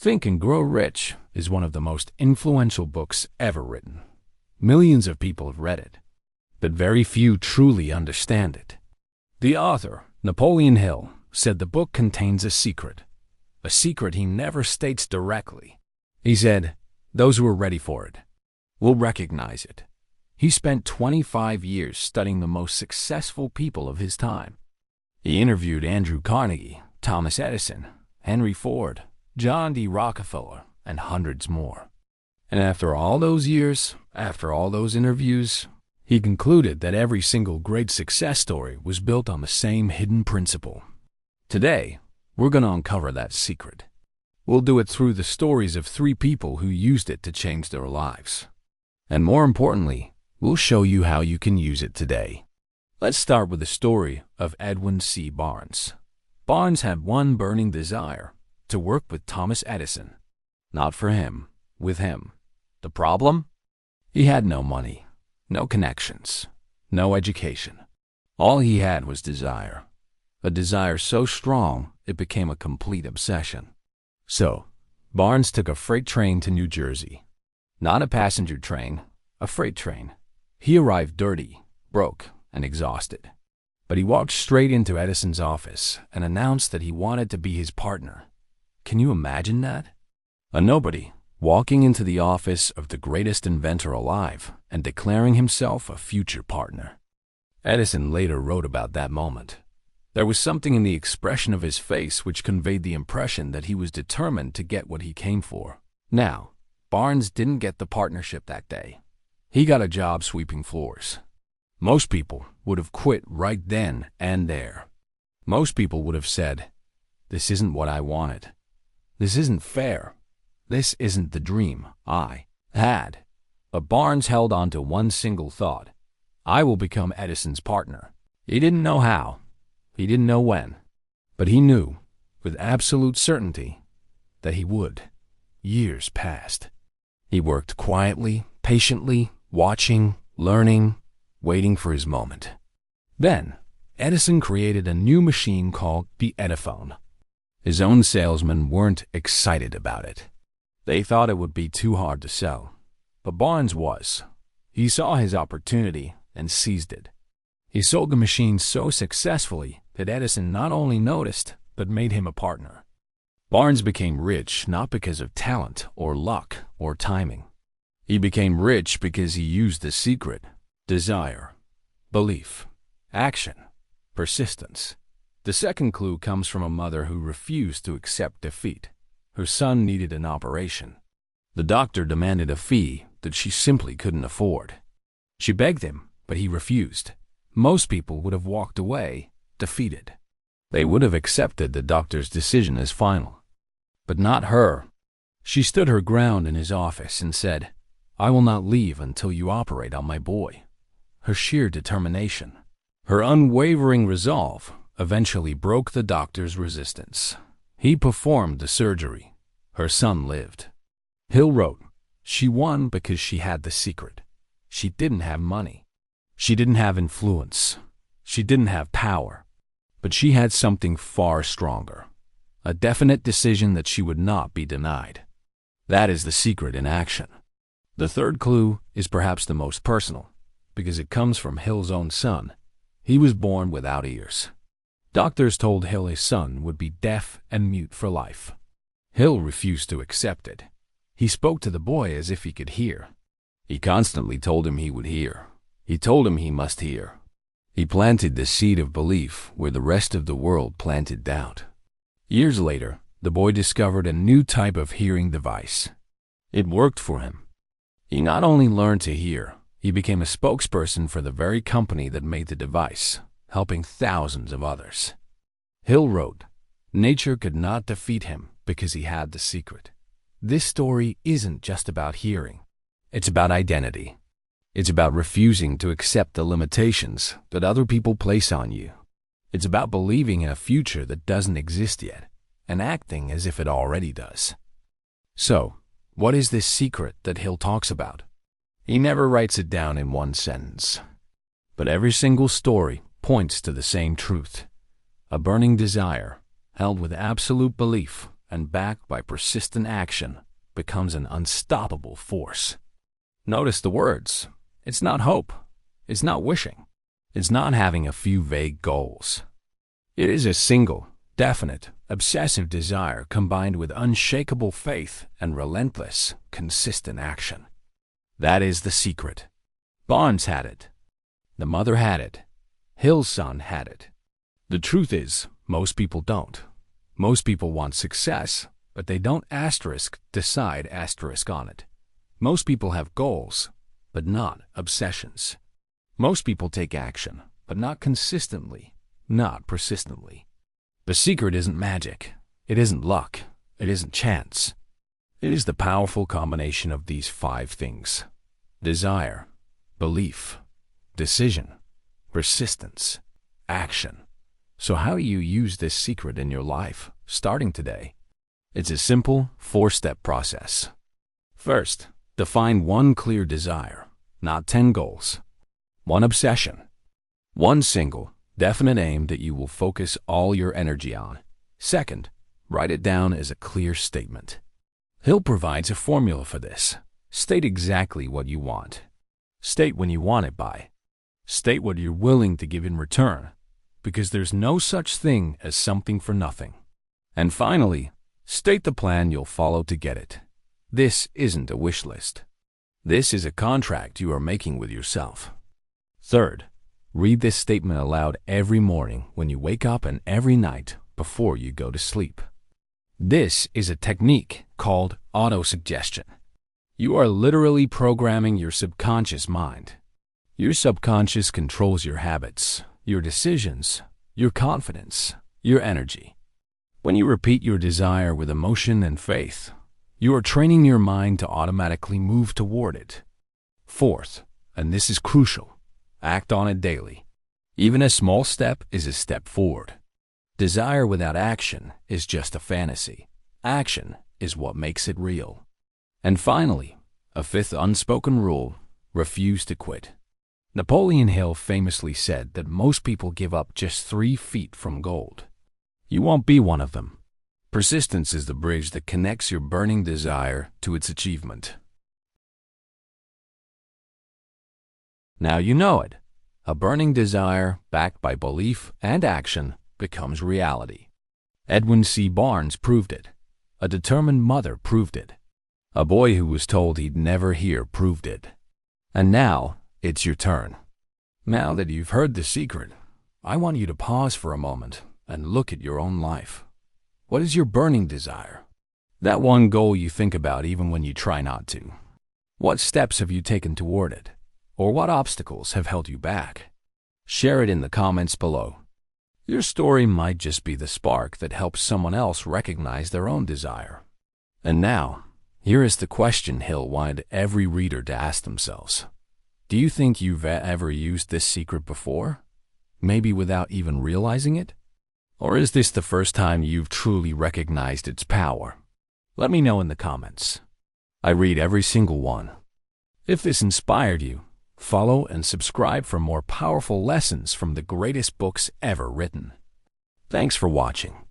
Think and Grow Rich is one of the most influential books ever written. Millions of people have read it, but very few truly understand it. The author, Napoleon Hill, said the book contains a secret he never states directly. He said, those who are ready for it will recognize it. He spent 25 years studying the most successful people of his time. He interviewed Andrew Carnegie, Thomas Edison, Henry Ford, John D. Rockefeller, and hundreds more. And after all those years, after all those interviews, he concluded that every single great success story was built on the same hidden principle. Today, we're going to uncover that secret. We'll do it through the stories of 3 people who used it to change their lives. And more importantly, we'll show you how you can use it today. Let's start with the story of Edwin C. Barnes. Barnes had one burning desire: to work with Thomas Edison. Not for him, with him. The problem? He had no money, no connections, no education. All he had was desire. A desire so strong, it became a complete obsession. So, Barnes took a freight train to New Jersey. Not a passenger train, a freight train. He arrived dirty, broke, and exhausted. But he walked straight into Edison's office and announced that he wanted to be his partner. Can you imagine that? A nobody walking into the office of the greatest inventor alive and declaring himself a future partner. Edison later wrote about that moment. There was something in the expression of his face which conveyed the impression that he was determined to get what he came for. Now, Barnes didn't get the partnership that day. He got a job sweeping floors. Most people would have quit right then and there. Most people would have said, "This isn't what I wanted. This isn't fair. This isn't the dream I had." But Barnes held on to one single thought: I will become Edison's partner. He didn't know how. He didn't know when. But he knew, with absolute certainty, that he would. Years passed. He worked quietly, patiently, watching, learning, waiting for his moment. Then, Edison created a new machine called the Ediphone. His own salesmen weren't excited about it. They thought it would be too hard to sell. But Barnes was. He saw his opportunity and seized it. He sold the machine so successfully that Edison not only noticed, but made him a partner. Barnes became rich not because of talent or luck or timing. He became rich because he used the secret: desire, belief, action, persistence. The second clue comes from a mother who refused to accept defeat. Her son needed an operation. The doctor demanded a fee that she simply couldn't afford. She begged him, but he refused. Most people would have walked away, defeated. They would have accepted the doctor's decision as final. But not her. She stood her ground in his office and said, "I will not leave until you operate on my boy." Her sheer determination, her unwavering resolve, eventually broke the doctor's resistance. He performed the surgery. Her son lived. Hill wrote, "She won because she had the secret. She didn't have money. She didn't have influence. She didn't have power. But she had something far stronger. A definite decision that she would not be denied. That is the secret in action." The third clue is perhaps the most personal, because it comes from Hill's own son. He was born without ears. Doctors told Hill his son would be deaf and mute for life. Hill refused to accept it. He spoke to the boy as if he could hear. He constantly told him he would hear. He told him he must hear. He planted the seed of belief where the rest of the world planted doubt. Years later, the boy discovered a new type of hearing device. It worked for him. He not only learned to hear, he became a spokesperson for the very company that made the device, helping thousands of others. Hill wrote, "Nature could not defeat him because he had the secret." This story isn't just about hearing. It's about identity. It's about refusing to accept the limitations that other people place on you. It's about believing in a future that doesn't exist yet and acting as if it already does. So, what is this secret that Hill talks about? He never writes it down in one sentence. But every single story points to the same truth: a burning desire, held with absolute belief and backed by persistent action, becomes an unstoppable force. Notice the words. It's not hope. It's not wishing. It's not having a few vague goals. It is a single, definite, obsessive desire combined with unshakable faith and relentless, consistent action. That is the secret. Barnes had it. The mother had it. Hill's son had it. The truth is, most people don't. Most people want success, but they don't decide on it. Most people have goals, but not obsessions. Most people take action, but not consistently, not persistently. The secret isn't magic. It isn't luck. It isn't chance. It is the powerful combination of these 5 things: desire, belief, decision, persistence, action. So how do you use this secret in your life, starting today? It's a simple 4-step process. First, define one clear desire, not 10 goals. One obsession. One single, definite aim that you will focus all your energy on. Second, write it down as a clear statement. Hill provides a formula for this. State exactly what you want. State when you want it by. State what you're willing to give in return, because there's no such thing as something for nothing. And finally, state the plan you'll follow to get it. This isn't a wish list. This is a contract you are making with yourself. Third, read this statement aloud every morning when you wake up and every night before you go to sleep. This is a technique called autosuggestion. You are literally programming your subconscious mind. Your subconscious controls your habits, your decisions, your confidence, your energy. When you repeat your desire with emotion and faith, you are training your mind to automatically move toward it. Fourth, and this is crucial, act on it daily. Even a small step is a step forward. Desire without action is just a fantasy. Action is what makes it real. And finally, a 5th unspoken rule: refuse to quit. Napoleon Hill famously said that most people give up just 3 feet from gold. You won't be one of them. Persistence is the bridge that connects your burning desire to its achievement. Now you know it. A burning desire backed by belief and action becomes reality. Edwin C. Barnes proved it. A determined mother proved it. A boy who was told he'd never hear proved it. And now, it's your turn. Now that you've heard the secret, I want you to pause for a moment and look at your own life. What is your burning desire? That one goal you think about even when you try not to. What steps have you taken toward it? Or what obstacles have held you back? Share it in the comments below. Your story might just be the spark that helps someone else recognize their own desire. And now, here is the question Hill wanted every reader to ask themselves. Do you think you've ever used this secret before? Maybe without even realizing it? Or is this the first time you've truly recognized its power? Let me know in the comments. I read every single one. If this inspired you, follow and subscribe for more powerful lessons from the greatest books ever written. Thanks for watching.